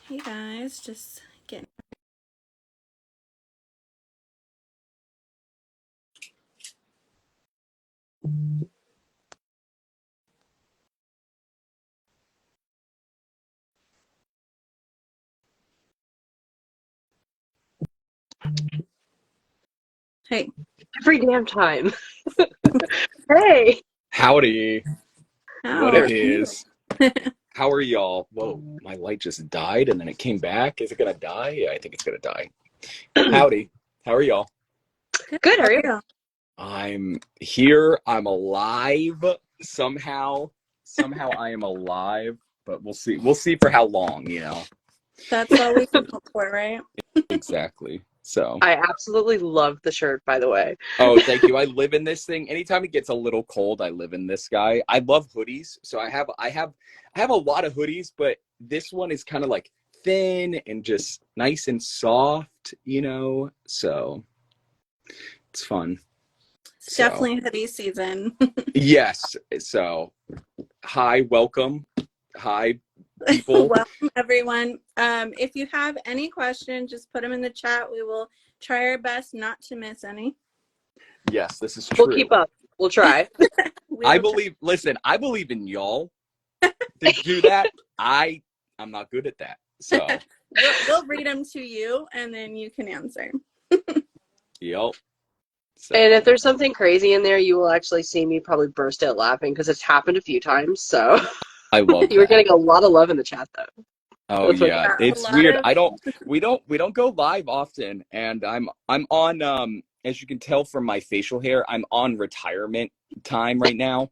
Hey guys, just getting. Hey, Every damn time. Hey, Howdy, what how it are you? is. How are y'all? Whoa, my light just died and then it came back. Is it gonna die? Yeah, I think it's gonna die. Howdy, how are y'all? Good. good. How How are are you? you? I'm here. I'm alive somehow. Somehow I am alive, but we'll see. We'll see for how long. That's all we can hope for, right? Exactly. So, I absolutely love the shirt, by the way. oh, thank you. I live in this thing. Anytime it gets a little cold, I live in this guy. I love hoodies, so I have a lot of hoodies, but this one is kind of like thin and just nice and soft. So it's fun. It's So definitely hoodie season. yes. So hi, welcome. Hi, people. Welcome, everyone. If you have any questions, just put them in the chat. We will try our best not to miss any. Yes, this is We'll true. keep up. We'll try. We I will try. believe, listen, I believe in y'all to do that. I'm not good at that. So, We'll read them to you, and then you can answer. yep. And if So there's something crazy in there, you will actually see me probably burst out laughing because it's happened a few times. So I love you were that. getting a lot of love in the chat, though. Oh That's what. yeah, Yeah, a it's lot weird. of. We don't go live often, and I'm on as you can tell from my facial hair, I'm on retirement time right now.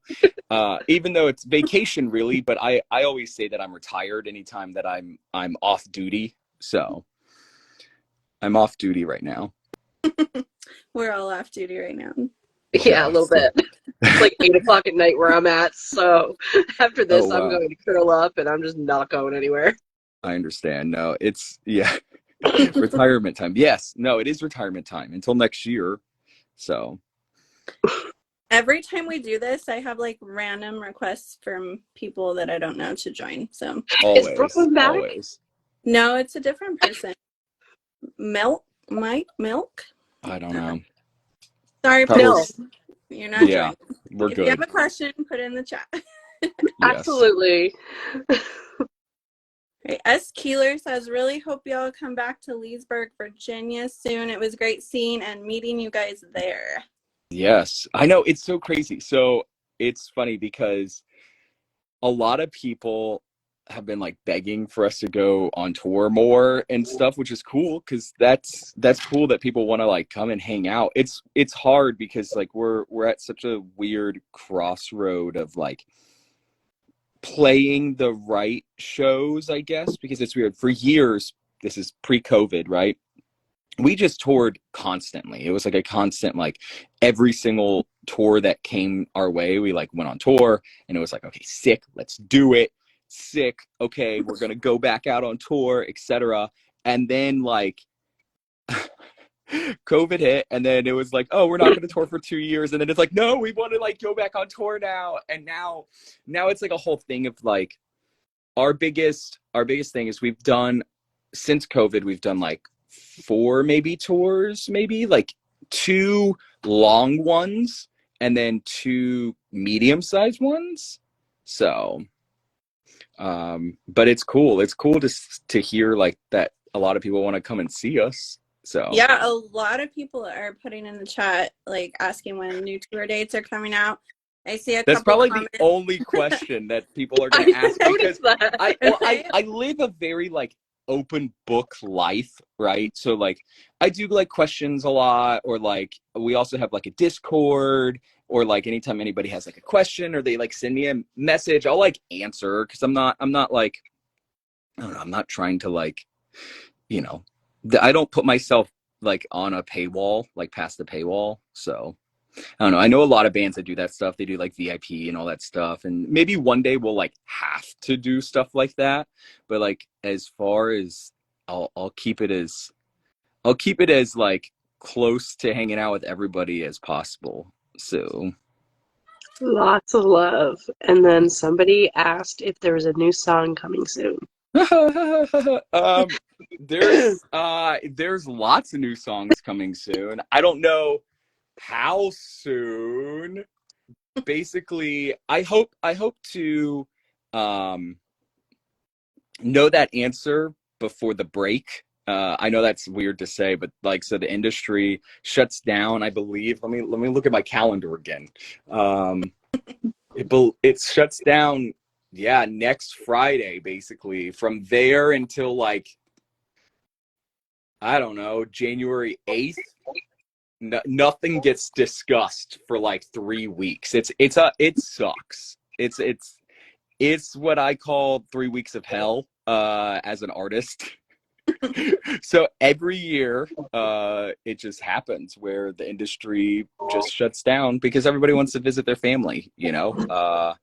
Even though it's vacation really, but I always say that I'm retired anytime that I'm off duty. So I'm off duty right now. We're all off duty right now. Yeah, a Yeah. little So bit. It's like 8 o'clock at night where I'm at. So after oh this, I'm wow, going to curl up and I'm just not going anywhere. I understand. No, it's yeah, retirement time. Yes, no, it is retirement time until next year. So Every time we do this, I have like random requests from people that I don't know to join. So, Is always, Brooklyn back? always. no, it's a different person. Milk, Mike, Milk. I don't know. Sorry, Probably, No, person. You're not yeah, joining. we're If you have good. a question, put it in the chat. Yes. absolutely. Okay. S. Keeler says, really hope y'all come back to Leesburg, Virginia soon. It was great seeing and meeting you guys there. Yes. I know it's so crazy. So it's funny because a lot of people have been like begging for us to go on tour more and stuff, which is cool because that's cool that people want to like come and hang out. It's hard because like we're at such a weird crossroad of like playing the right shows, I guess, because it's weird. For years, this is pre-COVID, right? We just toured constantly. It was like a constant, like every single tour that came our way, we like went on tour and it was like, okay, sick, let's do it. Sick, okay, we're gonna go back out on tour, etc. And then like COVID hit, and then it was like, oh, we're not gonna tour for 2 years, and then it's like, no, we want to like go back on tour now. And now it's like a whole thing of like our biggest thing is we've done since COVID, we've done like four maybe tours, maybe like two long ones and then two medium-sized ones. So, but it's cool. It's cool to hear like that a lot of people want to come and see us. So Yeah, a lot of people are putting in the chat, like asking when new tour dates are coming out. I see a that's couple probably the comments. only question that people are going to I ask because noticed that. I live a very like open book life, right? So like I do like questions a lot, or like we also have like a Discord, or like anytime anybody has like a question or they like send me a message, I'll like answer because I'm not like I don't know, I'm not trying to like you know I don't put myself like on a paywall, like past the paywall. So I don't know. I know a lot of bands that do that stuff. They do like VIP and all that stuff. And maybe one day we'll like have to do stuff like that. But like as far as I'll keep it as like close to hanging out with everybody as possible. So Lots of love. And then somebody asked if there was a new song coming soon. There's lots of new songs coming soon. I don't know how soon. Basically, I hope to um know that answer before the break. I know that's weird to say, but like, so the industry shuts down, I believe. Let me look at my calendar again. Um, it shuts down, yeah, next Friday, basically. From there until like, I don't know, January 8th. Nothing gets discussed for like 3 weeks. It sucks. It's what I call 3 weeks of hell as an artist. So every year, it just happens where the industry just shuts down because everybody wants to visit their family, and Yeah.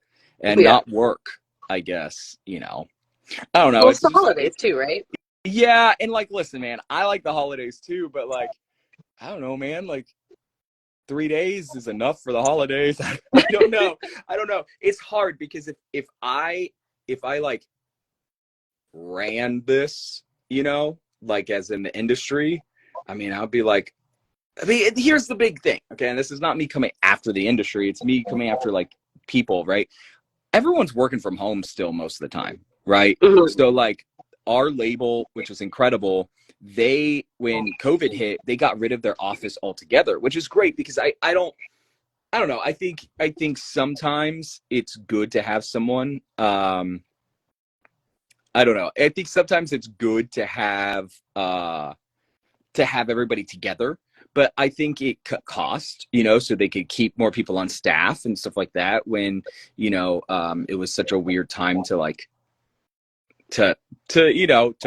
not work, I guess, I don't know. Well, It's it's the just, holidays too, right? yeah. And like, listen, man, I like the holidays too, but like, I don't know, man, like 3 days is enough for the holidays. I don't know. I don't know. It's hard because if I like ran this, like as in the industry, I mean, I would be like, here's the big thing. Okay. And this is not me coming after the industry. It's me coming after like people, right? Everyone's working from home still most of the time. Right. Mhm. So like our label, which is incredible, when COVID hit, they got rid of their office altogether, which is great because I don't know. I think sometimes it's good to have someone, I don't know. I think sometimes it's good to have everybody together, but I think it cut cost, so they could keep more people on staff and stuff like that when, it was such a weird time to like to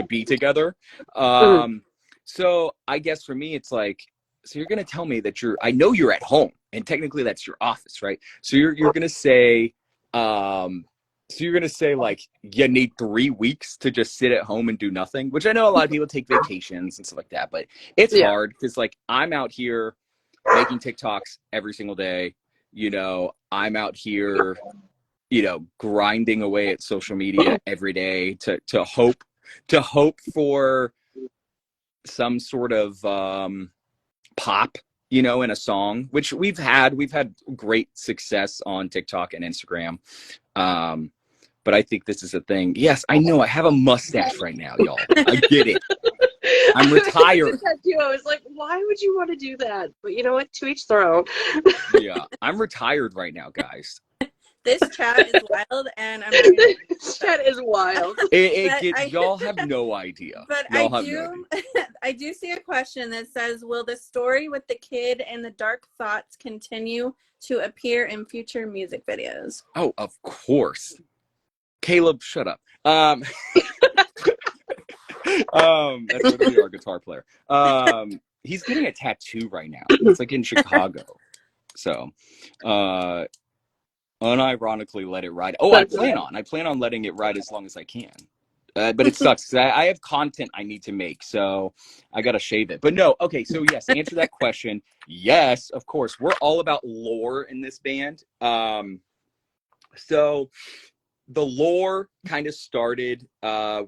be together. Mhm. So I guess for me, it's like, so you're gonna tell me that I know you're at home, and technically that's your office, right? So you're gonna say, um, like you need 3 weeks to just sit at home and do nothing, which I know a lot of people take vacations and stuff like that, but it's Yeah. hard because like I'm out here making TikToks every single day. I'm out here grinding away at social media every day to hope for some sort of pop, in a song, which we've had great success on TikTok and Instagram. But I think this is a thing. Yes, I know I have a mustache right now, y'all. I get it. I'm I retired. did that too. I was like, why would you want to do that? But you know what? To each their own. Yeah, I'm retired right now, guys. This chat is wild, and I'm not gonna This chat is wild. Y'all have no idea. But I Y'all have no do, idea. I do see a question that says, "Will the story with the kid and the dark thoughts continue to appear in future music videos?" Oh, of course. Caleb, shut up. That's literally our guitar player. He's getting a tattoo right now. It's like in Chicago. So, unironically let it ride. Oh, I plan on letting it ride as long as I can. But it sucks 'cause I have content I need to make, so I gotta shave it. But no, okay. So yes, answer that question. Yes, of course. We're all about lore in this band. So the lore kind of started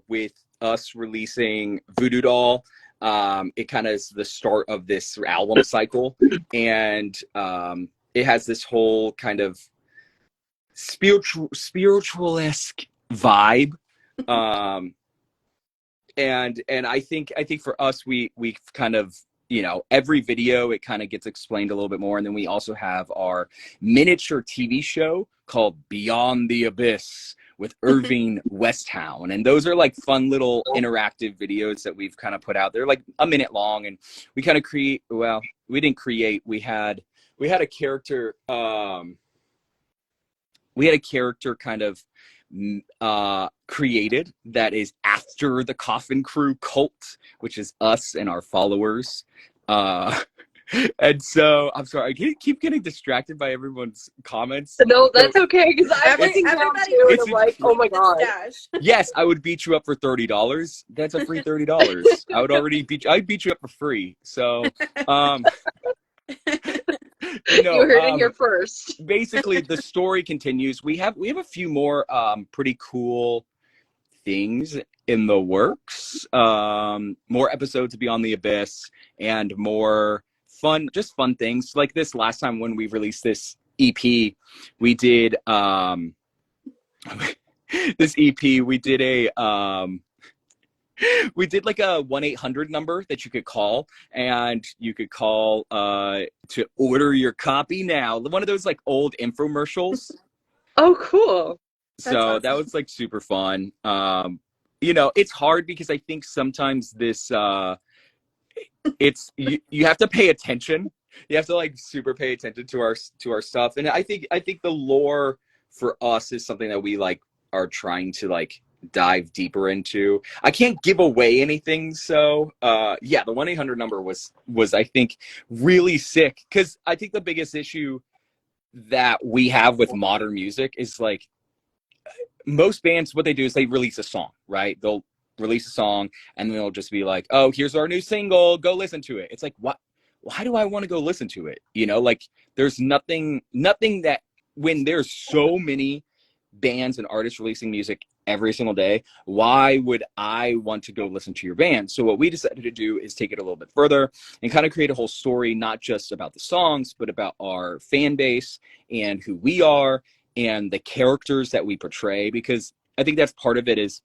with us releasing Voodoo Doll. It kind of is the start of this album cycle, and it has this whole kind of spiritual-esque vibe. And I think for us, we kind of, every video it kind of gets explained a little bit more, and then we also have our miniature TV show called Beyond the Abyss with Irving Westhound, and those are like fun little interactive videos that we've kind of put out. They're like a minute long, and we kind of we didn't create. We had a character. We had a character kind of created that is after the Coffin Crew cult, which is us and our followers. And so I'm sorry, I keep getting distracted by everyone's comments. No, So that's okay because I'm looking down Everybody too, and It's I'm like, oh my god. Stash. yes, I would beat you up for $30. That's a free $30. I'd beat you up for free. So You heard it here first. basically the story continues. We have a few more pretty cool things in the works. More episodes to Beyond the Abyss and more fun things. Like this last time when we released this EP, we did this EP, we did like a 1-800 number that you could call, and you could call to order your copy now. One of those like old infomercials. Oh, cool. That's So awesome. that was like super fun. It's hard because I think sometimes this it's you have to pay attention. You have to like super pay attention to our stuff. And I think the lore for us is something that we like are trying to like dive deeper into. I can't give away anything, so the 1-800 number was I think really sick, because I think the biggest issue that we have with modern music is like most bands, what they do is they release a song, right? They'll release a song and then they'll just be like, oh, here's our new single, go listen to it. It's like, what? Why do I want to go listen to it? Like there's nothing that, when there's so many bands and artists releasing music every single day, why would I want to go listen to your band? So what we decided to do is take it a little bit further and kind of create a whole story, not just about the songs, but about our fan base and who we are and the characters that we portray. Because I think that's part of it, is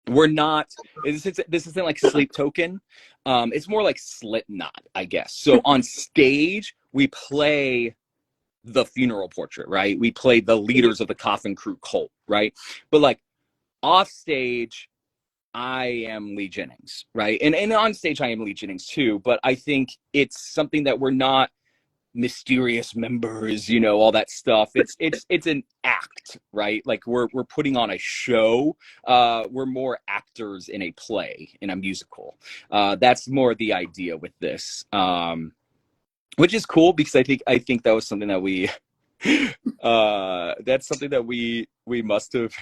we're not, this isn't like Sleep Token. It's more like Slipknot, I guess. So on stage, we play the Funeral Portrait, right? We play the leaders of the Coffin Crew cult, right? But like off stage, I am Lee Jennings, right? And on stage, I am Lee Jennings too. But I think it's something that we're not mysterious members, all that stuff. It's an act, right? Like we're putting on a show. We're more actors in a play, in a musical. That's more the idea with this, which is cool, because I think that was something that we that's something that we must have.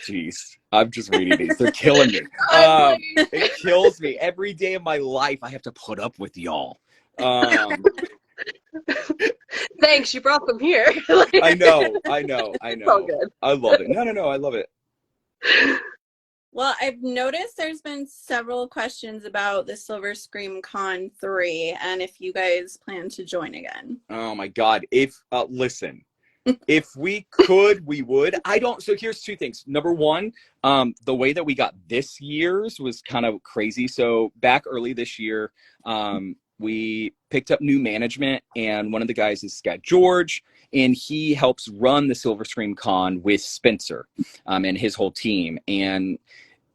Geez, I'm just reading these. They're killing me. It kills me every day of my life. I have to put up with y'all. Thanks, you brought them here. I know. It's all good. I love it. No, I love it. Well, I've noticed there's been several questions about the Silver Scream Con 3 and if you guys plan to join again. Oh my God. Listen, if we could, we would. So here's two things. Number one, the way that we got this year's was kind of crazy. So back early this year, we picked up new management, and one of the guys is Scott George, and he helps run the Silver Scream Con with Spencer and his whole team. And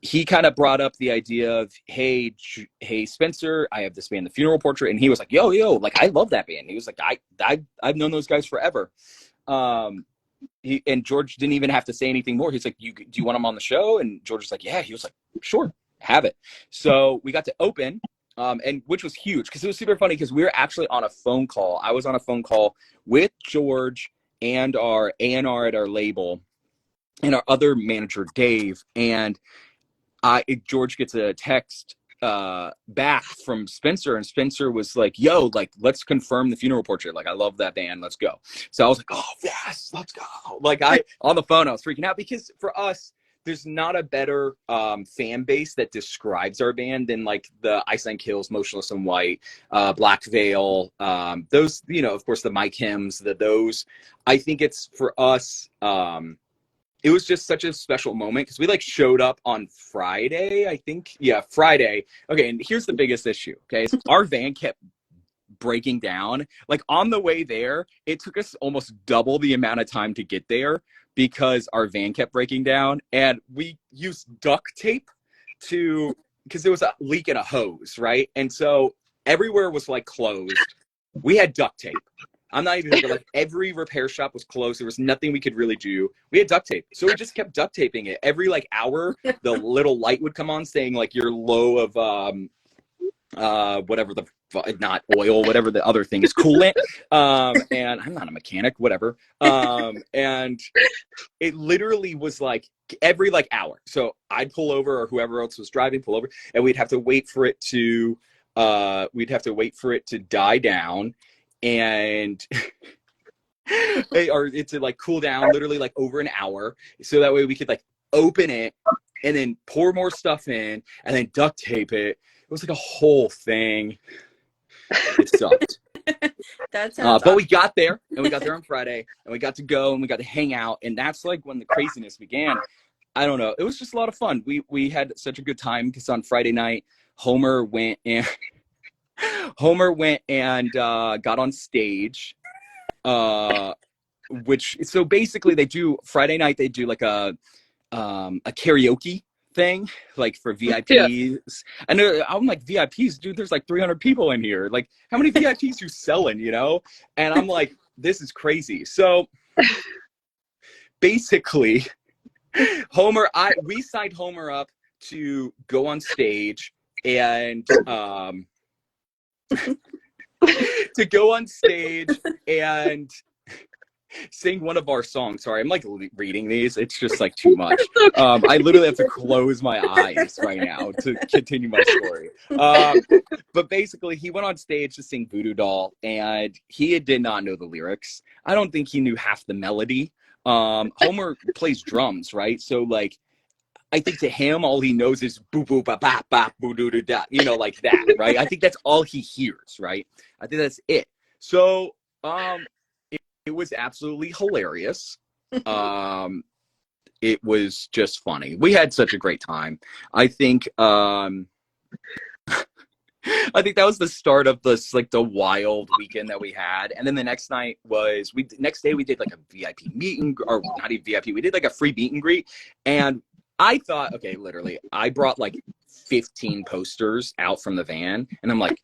he kind of brought up the idea of, hey, Spencer, I have this band, The Funeral Portrait. And he was like, yo, like, I love that band. He was like, I've known those guys forever. And George didn't even have to say anything more. He's like, do you want him on the show? And George was like, yeah. He was like, sure, have it. So we got to open. And which was huge, because it was super funny, because we were actually on a phone call. I was on a phone call with George and our A&R at our label and our other manager, Dave. And George gets a text back from Spencer, and Spencer was like, yo, like, let's confirm The Funeral Portrait. Like, I love that band. Let's go. So I was like, oh, yes, let's go. Like, on the phone, I was freaking out, because for us, there's not a better fan base that describes our band than like the Ice Nine Kills, Motionless in White, Black Veil, those, of course, the Mike Hymns, those. I think it's, for us, it was just such a special moment, because we like showed up on Friday, I think. Yeah, Friday. Okay, and here's the biggest issue, okay? So our van kept breaking down. Like on the way there, it took us almost double the amount of time to get there, because our van kept breaking down, and we used duct tape because there was a leak in a hose, right? And so everywhere was like closed. We had duct tape. I'm not even joking, like every repair shop was closed. There was nothing we could really do. We had duct tape. So we just kept duct taping it. Every like hour, the little light would come on saying like you're low of whatever not oil, whatever the other thing is, coolant. And I'm not a mechanic, whatever. And it literally was like every like hour. So I'd pull over, or whoever else was driving pull over, and we'd have to wait for it to die down, and or it to like cool down literally like over an hour, so that way we could like open it, and then pour more stuff in, and then duct tape it. It was like a whole thing. It sucked. That sounds But awesome. we got there, and we got there on Friday, and we got to go, and we got to hang out, and that's like when the craziness began. I don't know. It was just a lot of fun. We had such a good time because on Friday night, Homer went and got on stage. Which so basically they do Friday night. They do like a karaoke thing, like for VIPs. Yeah. And I'm like, VIPs, dude, there's like 300 people in here. Like, how many VIPs you selling, you know? And I'm like, this is crazy. So basically, we signed Homer up to go on stage and to go on stage and sing one of our songs. Sorry, I'm like reading these. It's just like too much. I literally have to close my eyes right now to continue my story. But basically, he went on stage to sing Voodoo Doll, and he did not know the lyrics. I don't think he knew half the melody. Homer plays drums, right? So like, I think to him, all he knows is boo boo ba ba ba boo doo doo da, you know, like that, right? I think that's all he hears, right? I think that's it. So, it was absolutely hilarious. It was just funny. We had such a great time. I think I think that was the start of this, like the wild weekend that we had. And then the next night was next day we did like a VIP meet or not even VIP. We did like a free meet and greet. And I thought, okay, literally, I brought like 15 posters out from the van, and I'm like,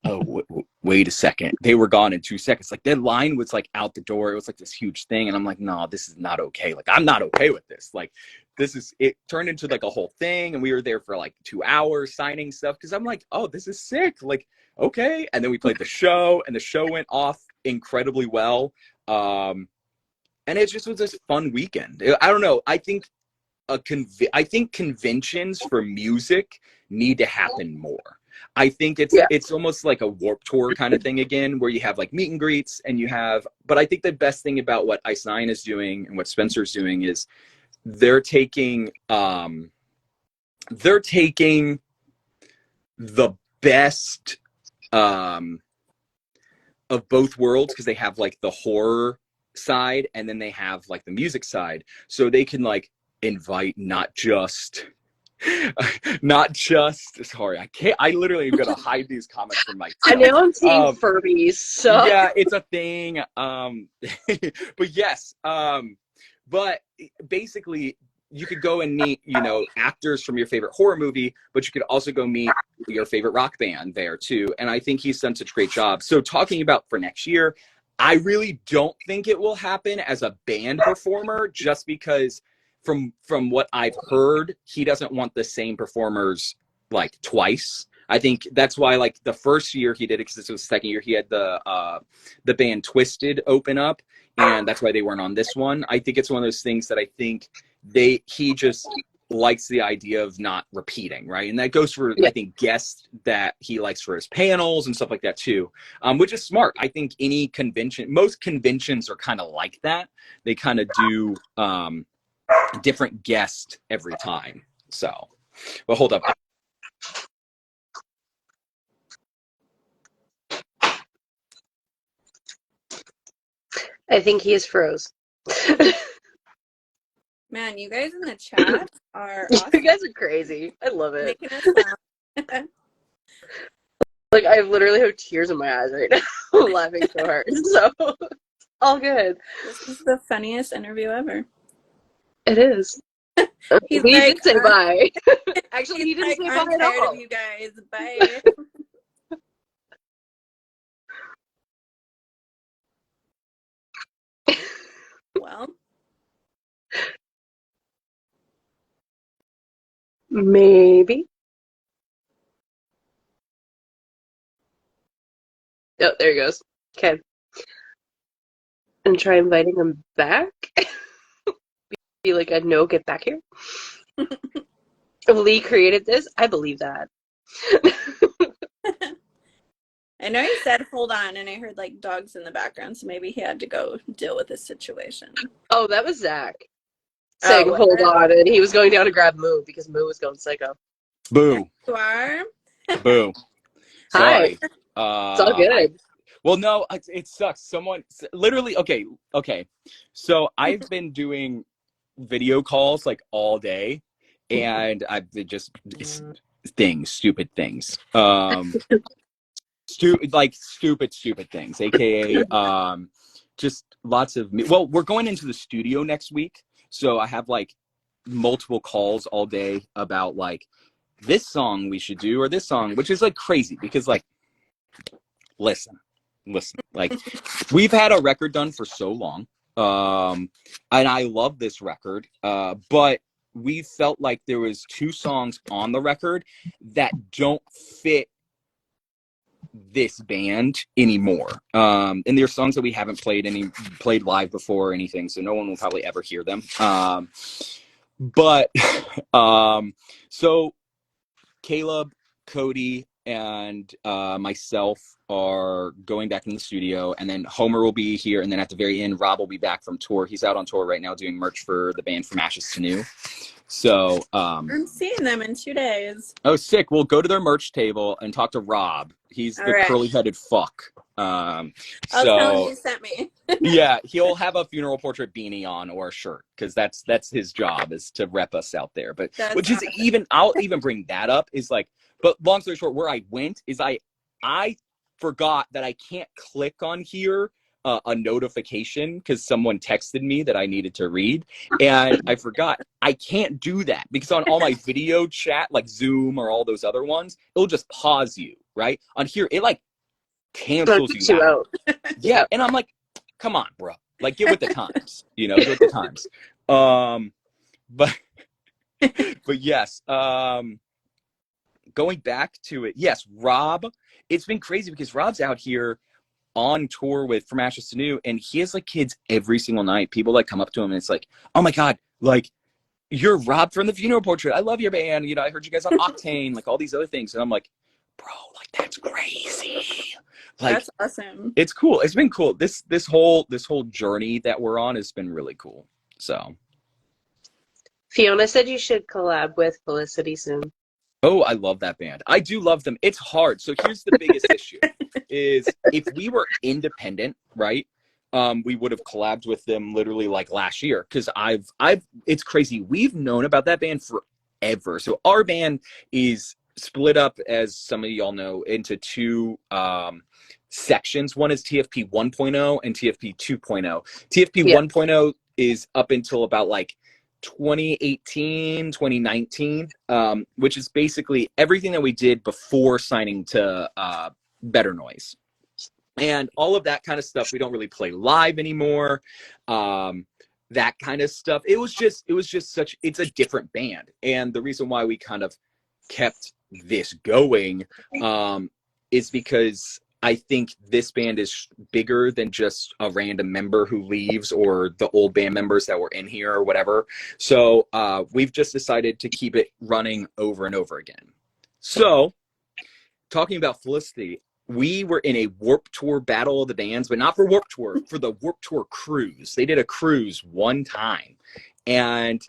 oh, wait a second. They were gone in 2 seconds. Like, their line was like out the door. It was like this huge thing. And I'm like, no, this is not okay. Like, I'm not okay with this. Like, it turned into like a whole thing. And we were there for like 2 hours signing stuff. Cause I'm like, oh, this is sick. Like, okay. And then we played the show, and the show went off incredibly well. And it just was this fun weekend. I don't know. I think conventions for music need to happen more. I think it's almost like a Warped Tour kind of thing again, where you have like meet and greets, and but I think the best thing about what Ice Nine is doing and what Spencer's doing is they're taking the best of both worlds, because they have like the horror side and then they have like the music side, so they can like invite not just sorry, I literally am gonna hide these comments from myself. I know I'm seeing Furbies, so yeah, it's a thing. But yes, but basically you could go and meet, you know, actors from your favorite horror movie, but you could also go meet your favorite rock band there too. And I think he's done such a great job. So talking about for next year, I really don't think it will happen as a band performer, just because from what I've heard, he doesn't want the same performers like twice. I think that's why, like, the first year he did it, because this was the second year, he had the band Twisted open up, and that's why they weren't on this one. I think it's one of those things that I think he just likes the idea of not repeating, right? And that goes for, I think, guests that he likes for his panels and stuff like that too, which is smart. I think most conventions are kind of like that. They kind of do different guest every time. So, but hold up. I think he is froze. Man, you guys in the chat are awesome. You guys are crazy. I love it. Making us laugh. Like, I literally have tears in my eyes right now. I'm laughing so hard. So, all good. This is the funniest interview ever. It is. He did say bye. Actually, he didn't say I'm bye at tired all. of you guys. Bye. Well, maybe. Oh, there he goes. Okay. And try inviting him back. Be like, no, get back here. Lee created this. I believe that. I know he said hold on, and I heard like dogs in the background, so maybe he had to go deal with this situation. Oh, that was Zach. saying Oh, hold on, and he was going down to grab Moo because Moo was going psycho. Boo. you are. Boo. Hi. Sorry. It's all good. Well, no, it sucks. Someone literally, okay. So I've been doing video calls like all day, and I've just stupid things. Stupid things, aka just lots of well, we're going into the studio next week, so I have like multiple calls all day about like this song we should do or this song, which is like crazy because like listen, like we've had a record done for so long, and I love this record, but we felt like there was two songs on the record that don't fit this band anymore, and they're songs that we haven't played live before or anything, so no one will probably ever hear them, but so Caleb, Cody, and myself are going back in the studio, and then Homer will be here, and then at the very end Rob will be back from tour. He's out on tour right now doing merch for the band From Ashes to New. So I'm seeing them in 2 days. oh, sick. We'll go to their merch table and talk to Rob. He's the curly-headed fuck. I'll tell him you sent me. Yeah, he'll have a funeral portrait beanie on or a shirt because that's his job, is to rep us out there. But That's which is awesome. even, I'll even bring that up, is like, but long story short, where I went is I forgot that I can't click on here a notification because someone texted me that I needed to read, and I forgot. I can't do that because on all my video chat, like Zoom or all those other ones, it'll just pause you, right? On here, it like cancels you out. Yeah, and I'm like, come on, bro. Like, get with the times, get with the times. But yes, going back to it, yes, Rob, it's been crazy because Rob's out here on tour with From Ashes to New, and he has like kids every single night. People like come up to him and it's like, oh my God, like, you're Rob from the Funeral Portrait. I love your band. I heard you guys on Octane, like all these other things. And I'm like, bro, like that's crazy. Like, that's awesome. It's cool. It's been cool. This whole journey that we're on has been really cool. So Fiona said you should collab with Felicity soon. oh, I love that band. I do love them. It's hard. So here's the biggest issue is if we were independent, right? We would have collabed with them literally like last year. Cause it's crazy. We've known about that band forever. So our band is split up, as some of y'all know, into two sections. One is TFP 1.0 and TFP 2.0. TFP 1.0 is up until about like 2018, 2019, which is basically everything that we did before signing to Better Noise. And all of that kind of stuff, we don't really play live anymore. That kind of stuff. It was just it's a different band. And the reason why we kind of kept this going is because I think this band is bigger than just a random member who leaves or the old band members that were in here or whatever. So we've just decided to keep it running over and over again. So talking about Felicity, we were in a Warped Tour Battle of the Bands, but not for Warped Tour, for the Warped Tour cruise. They did a cruise one time. And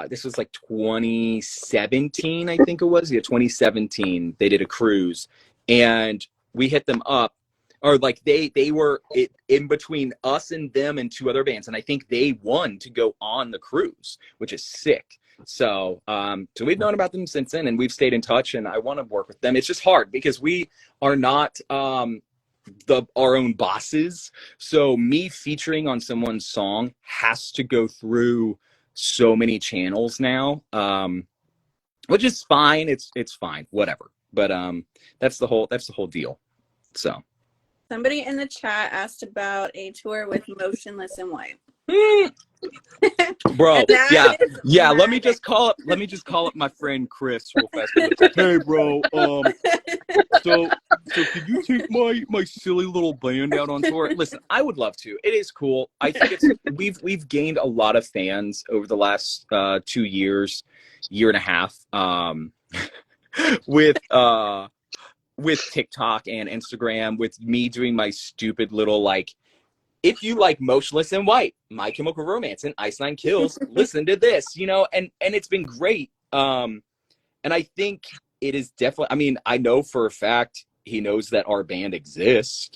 this was like 2017, I think it was. Yeah, 2017. They did a cruise. And we hit them up, or like they were in between us and them and two other bands. And I think they won to go on the cruise, which is sick. So we've known about them since then, and we've stayed in touch, and I want to work with them. It's just hard because we are not our own bosses. So me featuring on someone's song has to go through so many channels now, which is fine. It's fine, whatever. But that's the whole deal. So somebody in the chat asked about a tour with Motionless in White. Bro, yeah. Let me just call up my friend Chris real fast. Like, hey, bro. So could you take my silly little band out on tour? Listen, I would love to. It is cool. I think we've gained a lot of fans over the last 2 years, year and a half, with TikTok and Instagram, with me doing my stupid little like if you like Motionless in White, My Chemical Romance, and Ice Nine Kills, listen to this, you know, and it's been great. And I think it is definitely, I mean, I know for a fact he knows that our band exists.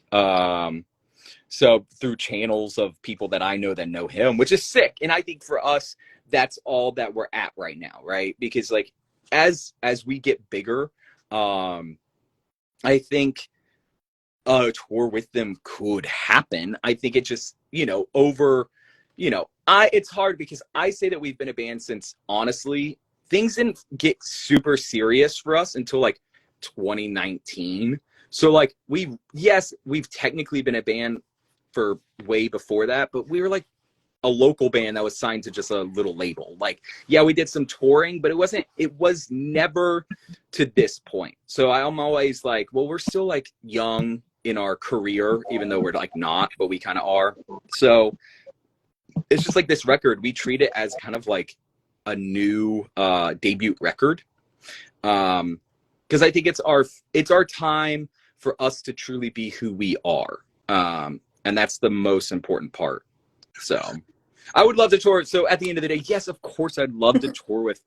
So through channels of people that I know that know him, which is sick. And I think for us, that's all that we're at right now, right? Because like as we get bigger, I think a tour with them could happen. I think it just, you know, it's hard because I say that we've been a band since, honestly, things didn't get super serious for us until like 2019. So like we've technically been a band for way before that, but we were like a local band that was signed to just a little label. Like, yeah, we did some touring, but it was never to this point. So I'm always like, well, we're still like young in our career, even though we're like not, but we kind of are. So it's just like this record, we treat it as kind of like a new debut record. Because I think it's our time for us to truly be who we are. And that's the most important part. So I would love to tour. So at the end of the day, yes, of course, I'd love to tour with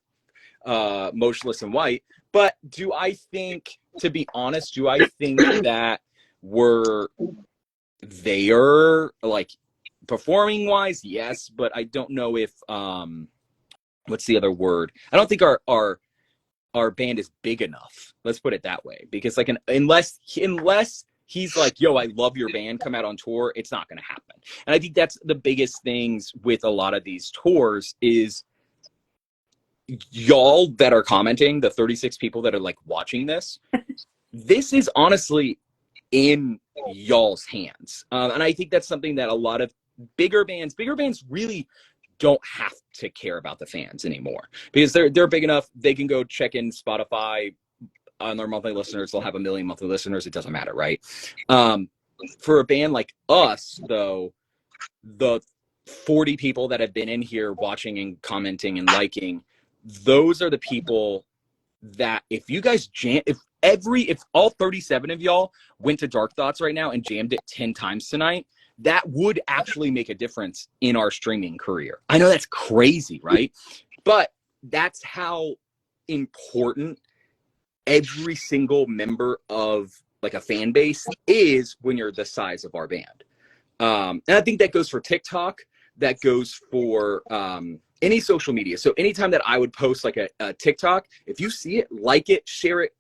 Motionless in White. But to be honest, do I think that we're there, like performing wise? Yes, but I don't know if what's the other word? I don't think our band is big enough. Let's put it that way. Because like unless he's like, yo, I love your band, come out on tour, it's not going to happen. And I think that's the biggest things with a lot of these tours is y'all that are commenting, the 36 people that are like watching this, this is honestly in y'all's hands. And I think that's something that a lot of bigger bands really don't have to care about the fans anymore because they're big enough. They can go check in Spotify on their monthly listeners. They'll have 1 million monthly listeners. It doesn't matter, right? For a band like us, though, the 40 people that have been in here watching and commenting and liking, those are the people that if you guys if all 37 of y'all went to Dark Thoughts right now and jammed it 10 times tonight, that would actually make a difference in our streaming career. I know that's crazy, right? But that's how important every single member of like a fan base is when you're the size of our band. And I think that goes for TikTok, that goes for any social media. So anytime that I would post like a TikTok, if you see it, like it, share it,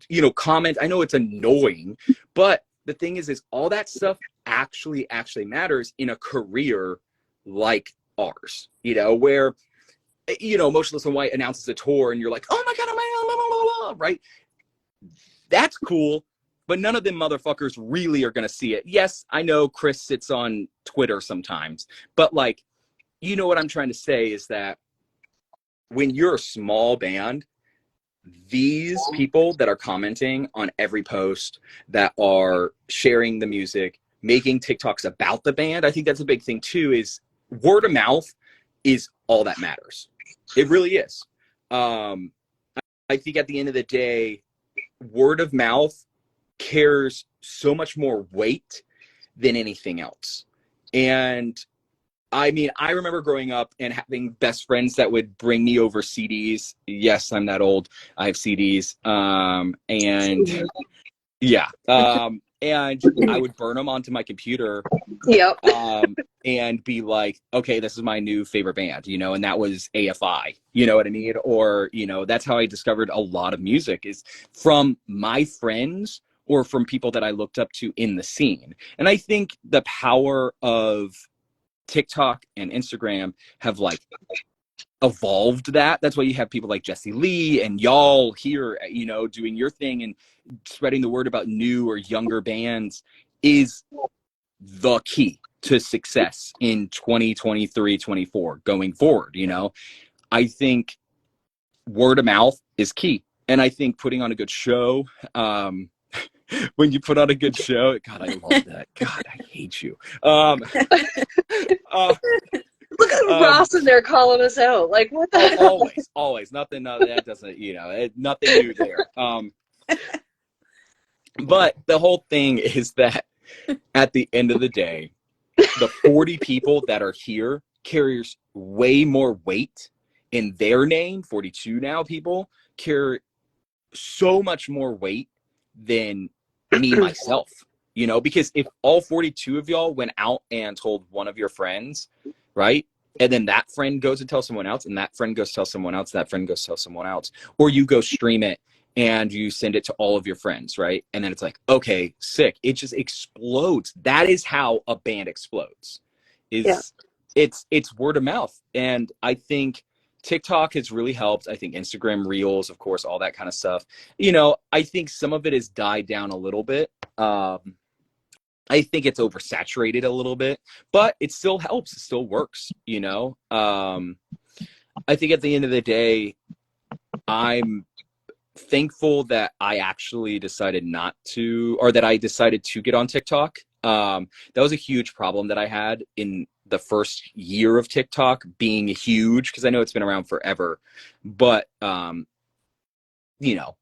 you know, comment. I know it's annoying, but the thing is all that stuff actually matters in a career like ours, you know, where, you know, Motionless in White announces a tour and you're like, oh my God, right? That's cool, but none of them motherfuckers really are going to see it. Yes, I know Chris sits on Twitter sometimes, but like, you know what I'm trying to say is that when you're a small band, these people that are commenting on every post, that are sharing the music, making TikToks about the band, I think that's a big thing too, is word of mouth is all that matters. It really is. I think at the end of the day, word of mouth carries so much more weight than anything else. And I mean, I remember growing up and having best friends that would bring me over CDs. Yes, I'm that old. I have CDs. And yeah. And I would burn them onto my computer. Yep. And be like, okay, this is my new favorite band, you know, and that was AFI, you know what I mean? Or, you know, that's how I discovered a lot of music, is from my friends or from people that I looked up to in the scene. And I think the power of TikTok and Instagram have like evolved that. That's why you have people like Jesse Lee and y'all here, you know, doing your thing and spreading the word about new or younger bands is the key to success in 2023, 24 going forward. You know, I think word of mouth is key. And I think putting on a good show, when you put on a good show, God, I love that. God, I hate you. Look at Ross in there calling us out. Like, what the hell? Always. Nothing, that doesn't, you know, nothing new there. But the whole thing is that at the end of the day, the 40 people that are here carries way more weight in their name. 42 now people carry so much more weight than me myself, you know, because if all 42 of y'all went out and told one of your friends, right, and then that friend goes and tells someone else, and that friend goes to tell someone else, that friend goes to tell someone else, or you go stream it and you send it to all of your friends, right, and then it's like, okay, sick, it just explodes. That is how a band explodes, is it's word of mouth. And I think TikTok has really helped. I think Instagram Reels, of course, all that kind of stuff. You know, I think some of it has died down a little bit. I think it's oversaturated a little bit, but it still helps. It still works, you know? I think at the end of the day, I'm thankful that I actually decided not to, or that I decided to get on TikTok. That was a huge problem that I had in the first year of TikTok being huge, because I know it's been around forever, but you know,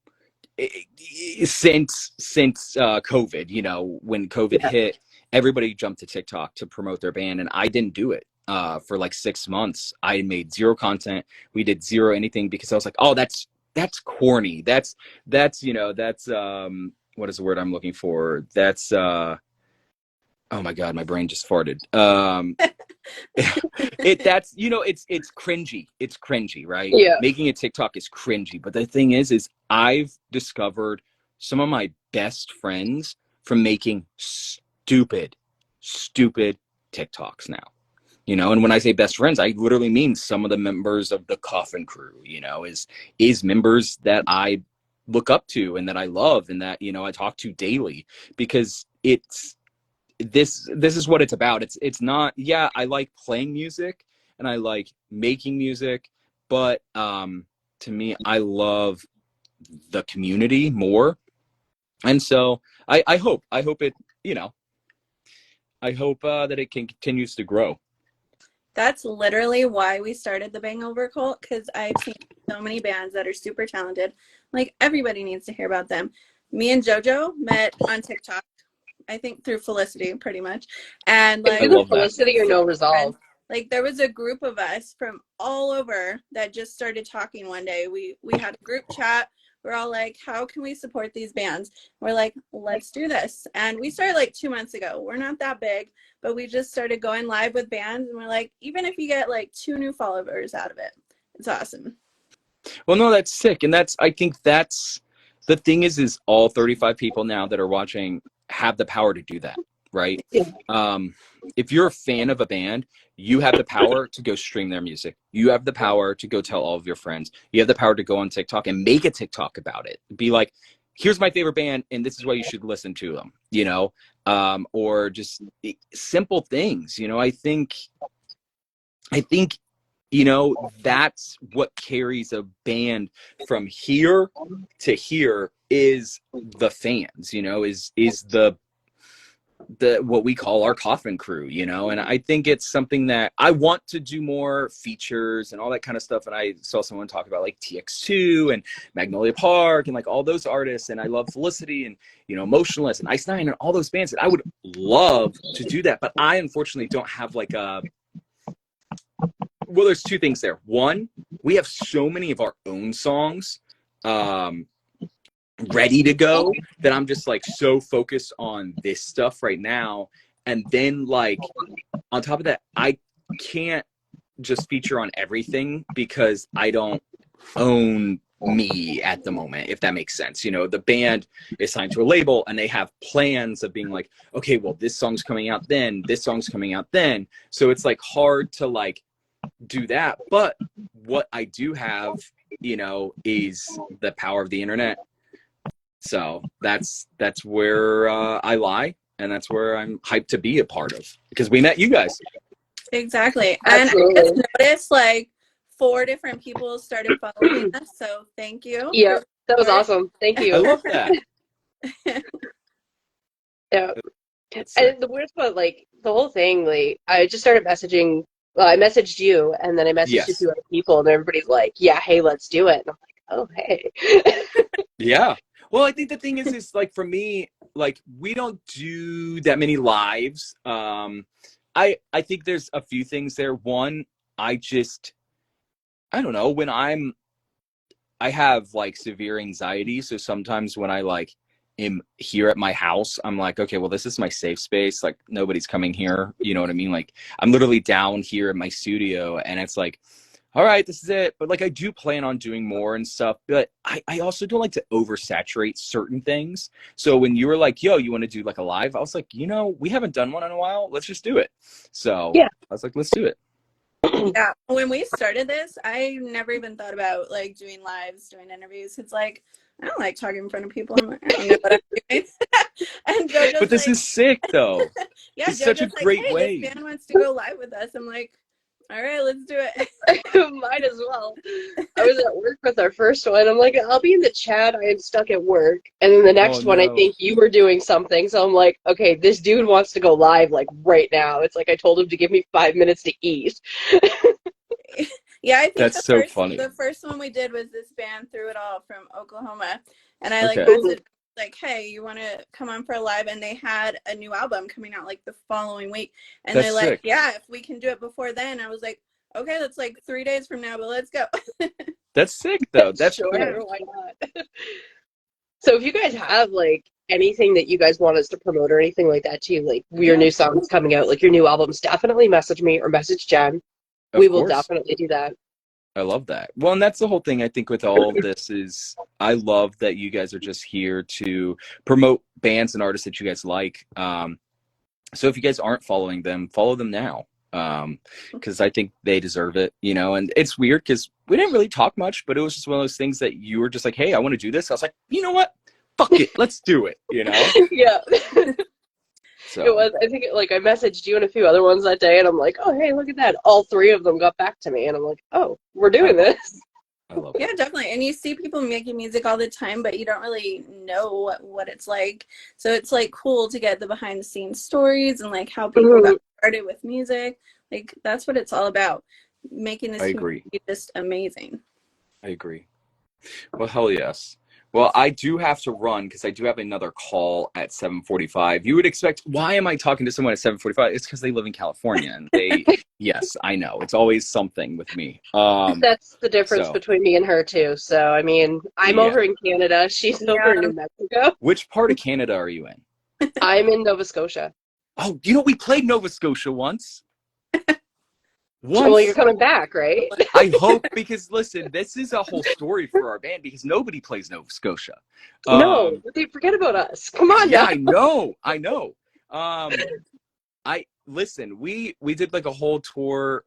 since COVID, you know, when COVID hit, everybody jumped to TikTok to promote their band, and I didn't do it for like 6 months. I made zero content. We did zero anything, because I was like, oh, that's corny. That's you know, that's what is the word I'm looking for? That's oh my God, my brain just farted. That's, you know, it's cringy. It's cringy, right? Yeah. Making a TikTok is cringy. But the thing is I've discovered some of my best friends from making stupid TikToks now. You know, and when I say best friends, I literally mean some of the members of the Coffin Crew, you know, is members that I look up to and that I love and that, you know, I talk to daily, because it's this is what it's about. It's not, yeah, I like playing music and I like making music, but to me, I love the community more. And so I hope it, you know, I hope that it continues to grow. That's literally why we started the Bangover Cult, because I've seen so many bands that are super talented. Like, everybody needs to hear about them. Me and JoJo met on TikTok, I think through Felicity, pretty much. And like, love that. Felicity or no resolve. like, there was a group of us from all over that just started talking one day. We had a group chat. We're all like, how can we support these bands? We're like, let's do this. And we started like 2 months ago. We're not that big, but we just started going live with bands. And we're like, even if you get like 2 new followers out of it, it's awesome. Well, no, that's sick. And I think that's the thing is all 35 people now that are watching have the power to do that, right? Yeah. If you're a fan of a band, you have the power to go stream their music. You have the power to go tell all of your friends. You have the power to go on TikTok and make a TikTok about it. Be like, here's my favorite band, and this is why you should listen to them, you know? Or just simple things, you know? I think, you know, that's what carries a band from here to here is the fans, you know, is the what we call our Coffin Crew, you know. And I think it's something that I want to do more features and all that kind of stuff. And I saw someone talk about like TX2 and Magnolia Park and like all those artists, and I love Felicity and, you know, Motionless and Ice Nine and all those bands, that I would love to do that, but I unfortunately don't have like a, well, there's two things there. One, we have so many of our own songs ready to go that I'm just like so focused on this stuff right now. And then like on top of that, I can't just feature on everything because I don't own me at the moment, if that makes sense. You know, the band is signed to a label and they have plans of being like, okay, well, this song's coming out then, this song's coming out then. So it's like hard to like do that. But what I do have, you know, is the power of the internet. So that's where I lie, and that's where I'm hyped to be a part of, because we met you guys. Exactly. Absolutely. And I just noticed like 4 different people started following us, so thank you. Yeah, that was awesome. Thank I you. love that. Yeah. And the weirdest part, like the whole thing, like I just started messaging. Well, I messaged you, and then I messaged a few other people, and everybody's like, "Yeah, hey, let's do it." And I'm like, "Oh, hey." Yeah. Well, I think the thing is like for me, like we don't do that many lives. I think there's a few things there. One, I don't know, I have like severe anxiety, so sometimes when I like am here at my house, I'm like, okay, well, this is my safe space. Like nobody's coming here. You know what I mean? Like I'm literally down here in my studio, and it's like, all right, this is it. But like I do plan on doing more and stuff, but I also don't like to oversaturate certain things. So when you were like, yo, you want to do like a live, I was like, we haven't done one in a while. Let's just do it. So Yeah. I was like, let's do it. Yeah, when we started this, I never even thought about like doing lives, doing interviews. It's like I don't like talking in front of people. I'm like, I don't know what I'm doing. And Joe just But this is sick though. yeah, It's Joe such a just like, great hey, way. this band wants to go live with us. I'm like, all right, let's do it. Might as well. I was at work with our first one. I'm like, I'll be in the chat. I am stuck at work. And then the next one, I no. think you were doing something. So I'm like, okay, this dude wants to go live like right now. It's like I told him to give me 5 minutes to eat. Yeah, I think That's so funny. the first one we did was this band Through It All from Oklahoma. And I like Okay. messaged like, hey, you want to come on for a live? And they had a new album coming out like the following week. And That's they're like, sick. yeah, if we can do it before then. I was like, okay, that's like 3 days from now, but let's go. That's sick though. That's sure, cool. why not? So if you guys have like anything that you guys want us to promote or anything like that too, like your new songs coming out, like your new albums, definitely message me or message Jen. We will definitely do that. I love that. Well, and that's the whole thing I think with all of this is I love that you guys are just here to promote bands and artists that you guys like. So if you guys aren't following them, follow them now. Because I think they deserve it, and it's weird because we didn't really talk much, but it was just one of those things that you were just like, hey, I want to do this. I was like, you know what? Fuck it. Let's do it, Yeah. So it was, I think, like, I messaged you and a few other ones that day, and I'm like, oh, hey, look at that. All 3 of them got back to me, and I'm like, oh, we're doing this. I love it. Yeah, definitely. And you see people making music all the time, but you don't really know what it's like. So it's like cool to get the behind the scenes stories and like how people got started with music. Like that's what it's all about. Making this community just amazing. I agree. Well, hell yes. Well, I do have to run because I do have another call at 7:45. You would expect, why am I talking to someone at 7:45? It's because they live in California and they, yes, I know. It's always something with me. That's the difference between me and her too. So, I mean, I'm over in Canada. She's over in New Mexico. Which part of Canada are you in? I'm in Nova Scotia. Oh, we played Nova Scotia once. Well, you're coming back, right? I hope, because listen, this is a whole story for our band because nobody plays Nova Scotia. No, they forget about us. Come on. Yeah, now. I know. Listen, we did like a whole tour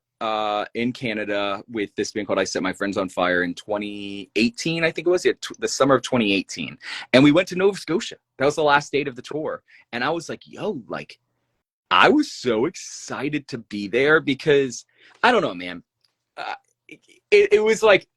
in Canada with this band called I Set My Friends on Fire in 2018, I think it was, the summer of 2018. And we went to Nova Scotia. That was the last date of the tour. And I was like, yo, like, I was so excited to be there because I don't know, man. It was like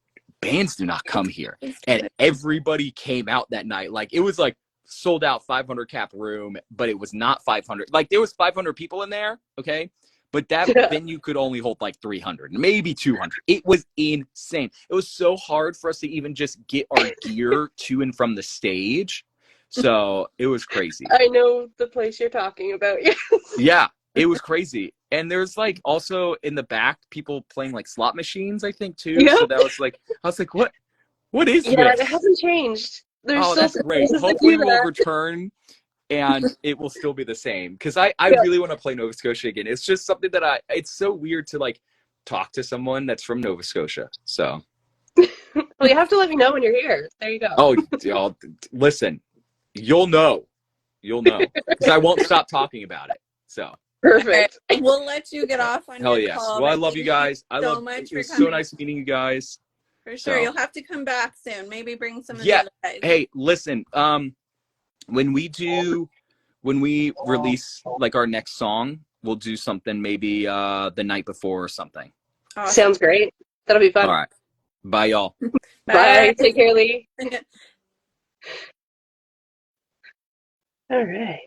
bands do not come here, and everybody came out that night. Like it was like sold out 500 cap room, but it was not 500. Like there was 500 people in there, okay, but that venue could only hold like 300, maybe 200. It was insane. It was so hard for us to even just get our gear to and from the stage. So it was crazy. I know the place you're talking about. Yes. Yeah, it was crazy. And there's like also in the back people playing like slot machines, I think too. Yep. So that was like, I was like, what is this? Yeah, it hasn't changed. There's still that's great. Hopefully we'll return and it will still be the same. Because I really want to play Nova Scotia again. It's just something that it's so weird to like talk to someone that's from Nova Scotia. So well, you have to let me know when you're here. There you go. Oh, y'all, listen. You'll know, because I won't stop talking about it. So perfect. We'll let you get off on your call. Well, I love you guys. It was so nice meeting you guys. For sure, you'll have to come back soon. Maybe bring some of the other guys. Hey, listen. When we release like our next song, we'll do something maybe the night before or something. Awesome. Sounds great. That'll be fun. All right. Bye, y'all. Bye. Take care, Lee. All right.